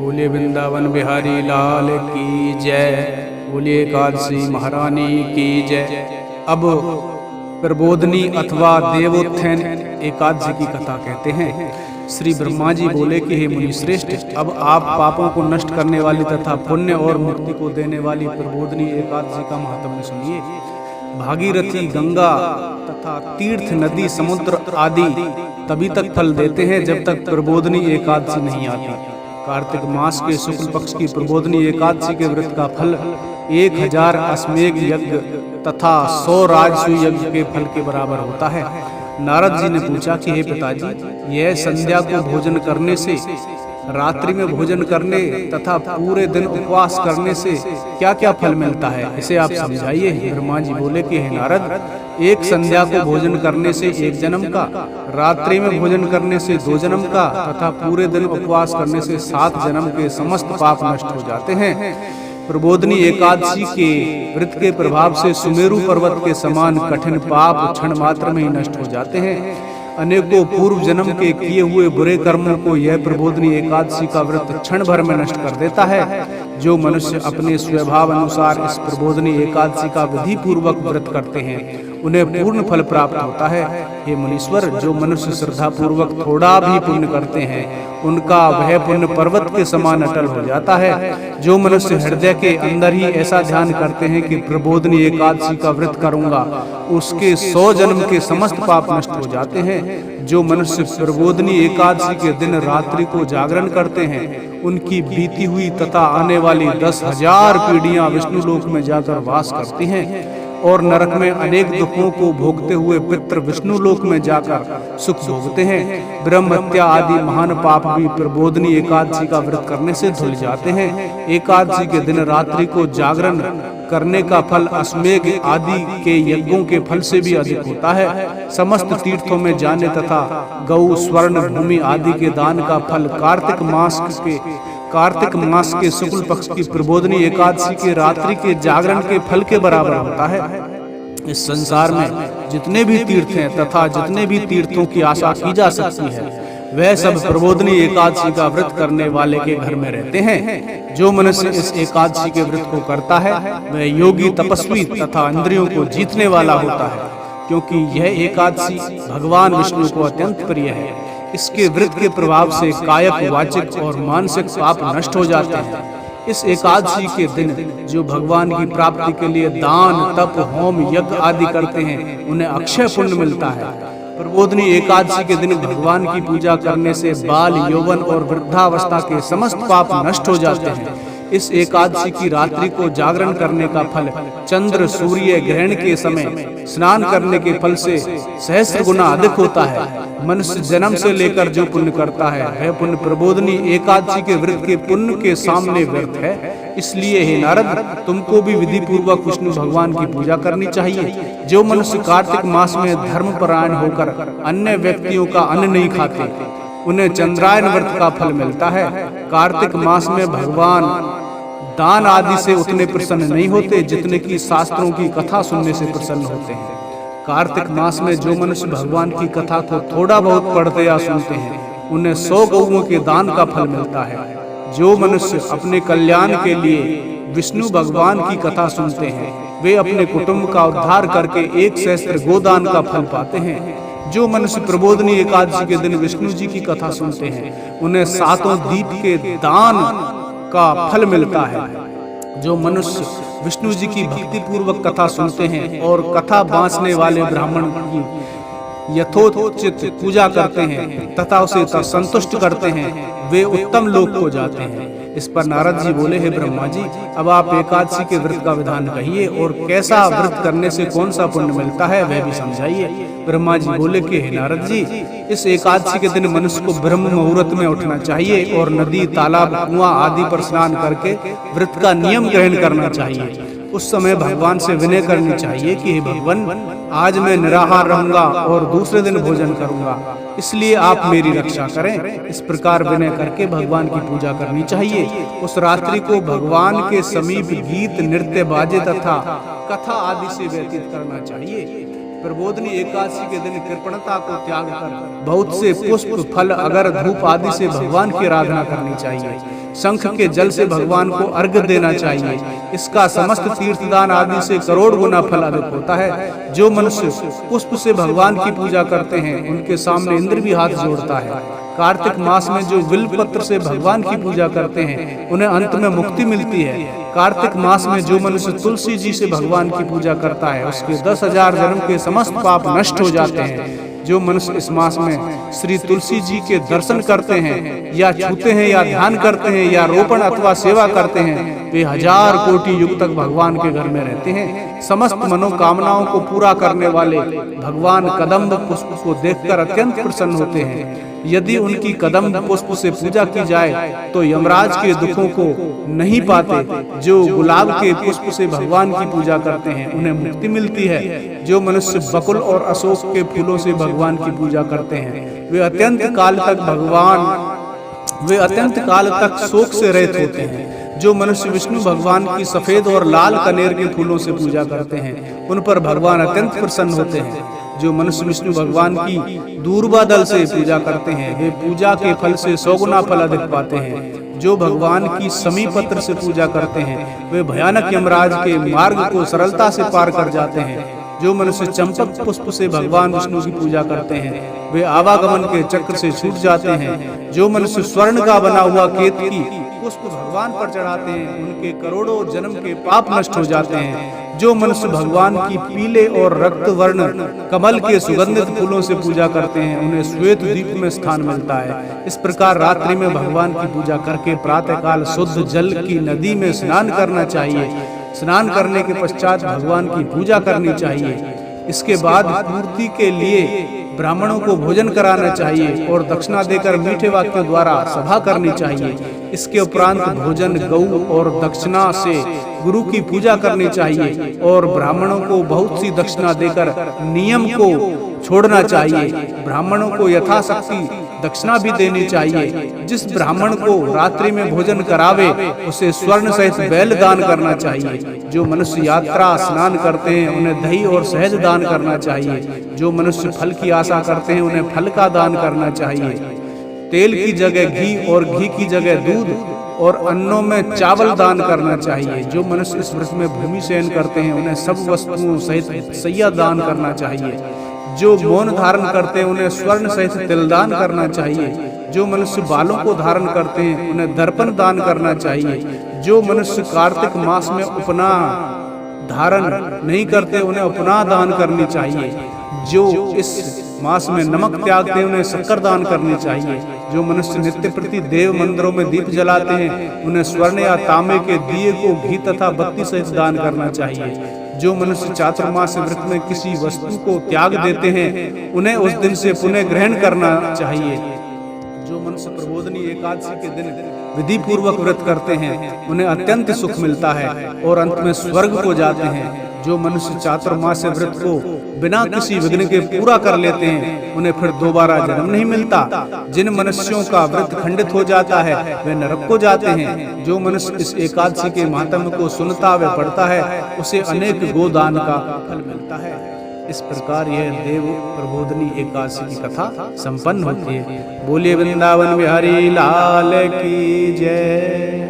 बोलिए वृंदावन बिहारी लाल की जय। बोलिए एकादशी महारानी की जय। अब प्रबोधनी अथवा देवोत्थान एकादशी की कथा कहते हैं। श्री ब्रह्मा जी बोले कि हे मुनि श्रेष्ठ, अब आप पापों को नष्ट करने वाली तथा पुण्य और मुक्ति को देने वाली प्रबोधनी एकादशी का महत्व सुनिए। भागीरथी, गंगा तथा तीर्थ, नदी, समुद्र आदि तभी तक फल देते हैं जब तक प्रबोधनी एकादशी नहीं आती। कार्तिक मास के शुक्ल पक्ष की प्रबोधनी एकादशी के व्रत का फल 1000 अश्वमेध यज्ञ तथा 100 राजसूय यज्ञ के फल के बराबर होता है। नारद जी ने पूछा कि हे पिताजी, यह संध्या को भोजन करने से, रात्रि में भोजन करने तथा पूरे दिन उपवास करने से क्या क्या फल मिलता है, इसे आप समझाइए। ब्रह्मा जी बोले कि हे नारद, एक संध्या को भोजन करने से 1 जन्म का, रात्रि में भोजन करने से 2 जन्म का तथा पूरे दिन उपवास करने से 7 जन्म के समस्त पाप नष्ट हो जाते हैं। प्रबोधनी एकादशी के व्रत के प्रभाव से सुमेरु पर्वत के समान कठिन पाप क्षण मात्र में ही नष्ट हो जाते हैं। अनेकों पूर्व जन्म के किए हुए बुरे कर्मों को यह प्रबोधनी एकादशी का व्रत क्षण भर में नष्ट कर देता है। जो मनुष्य अपने स्वभाव अनुसार इस प्रबोधनी एकादशी का विधि पूर्वक व्रत करते हैं उन्हें पूर्ण फल प्राप्त होता है। हे मुनीश्वर, जो मनुष्य श्रद्धा पूर्वक थोड़ा भी पुण्य करते हैं उनका वह पुण्य पर्वत के समान अटल हो जाता है। जो मनुष्य हृदय के अंदर ही ऐसा ध्यान करते हैं कि प्रबोधनी एकादशी का व्रत करूंगा, उसके 100 जन्म के समस्त पाप नष्ट हो जाते हैं। जो मनुष्य प्रबोधनी एकादशी के दिन रात्रि को जागरण करते हैं उनकी बीती हुई तथा आने वाली 10,000 पीढ़ियां विष्णु लोक में जाकर वास करती हैं और नरक में अनेक दुखों को भोगते हुए पितृ विष्णु लोक में जाकर सुख भोगते हैं। ब्रह्म हत्या आदि महान पाप भी प्रबोधनी एकादशी का व्रत करने से धुल जाते हैं। एकादशी के दिन रात्रि को जागरण करने का फल अश्वमेध आदि के यज्ञों के फल से भी अधिक होता है। समस्त तीर्थों में जाने तथा गौ, स्वर्ण, भूमि आदि के दान का फल कार्तिक मास के शुक्ल पक्ष की प्रबोधनी एकादशी के रात्रि के जागरण के फल के बराबर होता है। इस संसार में जितने भी तीर्थ हैं तथा जितने भी तीर्थों की आशा की जा सकती है वह सब प्रबोधनी एकादशी का व्रत करने वाले के घर में रहते हैं। जो मनुष्य इस एकादशी के व्रत को करता है वह योगी, तपस्वी तथा इंद्रियों को जीतने वाला होता है, क्योंकि यह एकादशी भगवान विष्णु को अत्यंत प्रिय है। इसके व्रत के प्रभाव से कायक, वाचिक और मानसिक पाप नष्ट हो जाते हैं। इस एकादशी के दिन जो भगवान की प्राप्ति के लिए दान, तप, होम, यज्ञ आदि करते हैं उन्हें अक्षय पुण्य मिलता है। प्रबोधनी एकादशी के दिन भगवान की पूजा करने से बाल, यौवन और वृद्धावस्था के समस्त पाप नष्ट हो जाते हैं। इस एकादशी की रात्रि को जागरण करने का फल चंद्र सूर्य ग्रहण के समय स्नान करने के फल से सहस्त्र गुना अधिक होता है। मनुष्य जन्म से लेकर जो पुण्य करता है वह पुण्य प्रबोधनी एकादशी के व्रत के पुण्य के सामने व्यर्थ है। इसलिए हे नारद, तुमको भी विधि पूर्वक विष्णु भगवान की पूजा करनी चाहिए। जो मनुष्य कार्तिक मास में धर्मपरायण होकर अन्य व्यक्तियों का अन्न नहीं खाते उन्हें चंद्रायन व्रत का फल मिलता है। कार्तिक मास में भगवान दान आदि से उतने प्रसन्न नहीं होते जितने की शास्त्रों की कथा सुनने से प्रसन्न होते हैं। कार्तिक मास में जो मनुष्य भगवान की कथा को थोड़ा बहुत पढ़ते या सुनते हैं उन्हें 100 गौओं के दान का फल मिलता है। जो मनुष्य अपने कल्याण के लिए विष्णु भगवान की कथा सुनते हैं वे अपने कुटुंब का उद्धार करके 1 सहस्त्र गोदान का फल पाते हैं। जो मनुष्य प्रबोधनी एकादशी के दिन विष्णु जी की कथा सुनते हैं उन्हें 7 दीप के दान का फल मिलता है। जो मनुष्य विष्णु जी की भक्ति पूर्वक कथा सुनते हैं और कथा बांसने वाले ब्राह्मण की यथोचित पूजा करते हैं तथा उसे संतुष्ट करते हैं वे उत्तम लोक को जाते हैं। इस पर नारद जी बोले, हे ब्रह्मा जी, अब आप एकादशी के व्रत का विधान कहिए और कैसा व्रत करने से कौन सा पुण्य मिलता है वह भी समझाइए। ब्रह्मा जी बोले कि हे नारद जी, इस एकादशी के दिन मनुष्य को ब्रह्म मुहूर्त में उठना चाहिए और नदी, तालाब, कुआं आदि पर स्नान करके व्रत का नियम ग्रहण करना चाहिए। उस समय भगवान से विनय करनी चाहिए कि हे भगवान, आज मैं निराहार रहूंगा और दूसरे दिन भोजन करूंगा, इसलिए आप मेरी रक्षा करें। इस प्रकार विनय करके भगवान की पूजा करनी चाहिए। उस रात्रि को भगवान के समीप गीत, नृत्य, बाजे तथा कथा आदि से व्यतीत करना चाहिए। प्रबोधनी एकादशी के दिन कृपणता को त्याग कर बहुत से पुष्प, फल, अगर, धूप आदि से भगवान की आराधना करनी चाहिए। शंख के जल से भगवान को अर्घ्य देना चाहिए। इसका समस्त तीर्थदान आदि से करोड़ गुना फल अधिक होता है। जो मनुष्य पुष्प से भगवान की पूजा करते हैं उनके सामने इंद्र भी हाथ जोड़ता है। कार्तिक मास में जो बिल्व पत्र से भगवान की पूजा करते हैं उन्हें अंत में मुक्ति मिलती है। कार्तिक मास में जो मनुष्य तुलसी जी से भगवान की पूजा करता है उसके 10,000 जन्म के समस्त पाप नष्ट हो जाते हैं। जो मनुष्य इस मास में श्री तुलसी जी के दर्शन करते हैं या छूते हैं या ध्यान करते हैं या रोपण अथवा सेवा करते हैं वे 1000 कोटि युग तक भगवान के घर में रहते हैं। समस्त मनोकामनाओं को पूरा करने वाले भगवान कदम्ब पुष्प को देखकर अत्यंत प्रसन्न होते हैं। यदि उनकी कदम्ब पुष्प से पूजा की जाए तो यमराज के दुखों को नहीं पाते। जो गुलाब के पुष्प से भगवान की पूजा करते हैं उन्हें मुक्ति मिलती है। जो मनुष्य बकुल और अशोक के फूलों से भगवान की पूजा करते हैं वे अत्यंत काल तक शोक से रहित होते हैं। जो मनुष्य विष्णु भगवान की सफेद और लाल कनेर के फूलों से पूजा करते हैं उन पर भगवान अत्यंत प्रसन्न होते हैं। जो मनुष्य विष्णु भगवान की दूर्वा दल से पूजा करते हैं वे पूजा के फल से 100 गुना फल अधिक पाते हैं। जो भगवान की समी पत्र से पूजा करते हैं वे भयानक यमराज के मार्ग को सरलता से पार कर जाते हैं। जो मनुष्य चंपक पुष्प से भगवान विष्णु की पूजा करते हैं वे आवागमन के चक्र से छूट जाते हैं। जो मनुष्य स्वर्ण का बना हुआ केतकी पुष्प भगवान पर चढ़ाते हैं उनके करोड़ों जन्म के पाप नष्ट हो जाते हैं। जो मनुष्य भगवान की पीले और रक्त वर्ण कमल के सुगंधित फूलों से पूजा करते हैं उन्हें श्वेत द्वीप में स्थान मिलता है। इस प्रकार रात्रि में भगवान की पूजा करके प्रातःकाल शुद्ध जल की नदी में स्नान करना चाहिए। स्नान करने के पश्चात भगवान की पूजा करनी चाहिए। इसके बाद पूर्ति के लिए ब्राह्मणों को भोजन कराना चाहिए और दक्षिणा देकर मीठे वाक्यों द्वारा सभा करनी चाहिए। इसके उपरांत भोजन, गऊ और दक्षिणा से गुरु की पूजा करनी चाहिए और ब्राह्मणों को बहुत सी दक्षिणा देकर नियम को छोड़ना चाहिए। ब्राह्मणों को यथाशक्ति दक्षिणा भी देनी चाहिए। जिस ब्राह्मण को रात्रि में भोजन करावे उसे स्वर्ण सहित बैल दान करना चाहिए। जो मनुष्य यात्रा स्नान करते हैं उन्हें दही और शहद दान करना चाहिए। जो मनुष्य फल की आशा करते हैं उन्हें फल का दान करना चाहिए। तेल की जगह घी और घी की जगह दूध और अन्नों में चावल दान करना चाहिए। जो मनुष्य इस व्रत में भूमि शयन करते हैं उन्हें सब वस्तुओं सहित सैया दान करना चाहिए। जो मौन धारण करते हैं उन्हें स्वर्ण सहित तिलदान करना चाहिए। जो मनुष्य बालों को धारण करते हैं उन्हें दर्पण दान करना चाहिए। जो मनुष्य कार्तिक मास में उपना धारण नहीं करते उन्हें उपना दान करनी चाहिए। जो इस मास में नमक त्यागते हैं उन्हें शक्कर दान करनी चाहिए। जो मनुष्य नित्य प्रति देव मंदिरों में दीप जलाते हैं उन्हें स्वर्ण या तांबे के दिए को घी तथा बत्ती सहित दान करना चाहिए। जो मनुष्य चातुर्मास व्रत में किसी वस्तु को त्याग देते हैं उन्हें उस दिन से पुनः ग्रहण करना चाहिए। जो मनुष्य प्रबोधनी एकादशी के दिन विधि पूर्वक व्रत करते हैं उन्हें अत्यंत सुख मिलता है और अंत में स्वर्ग को जाते हैं। जो मनुष्य चातुर्मास व्रत को बिना किसी विघ्न के पूरा कर लेते हैं उन्हें फिर दोबारा जन्म नहीं मिलता। जिन मनुष्यों का व्रत खंडित हो जाता है वे नरक को जाते हैं। जो मनुष्य इस एकादशी के महात्म्य को सुनता व पढ़ता है उसे अनेक गोदान का फल मिलता है। इस प्रकार यह देव प्रबोधनी एकादशी की कथा संपन्न होती है। बोलिए वृंदावन बिहारी लाल की जय।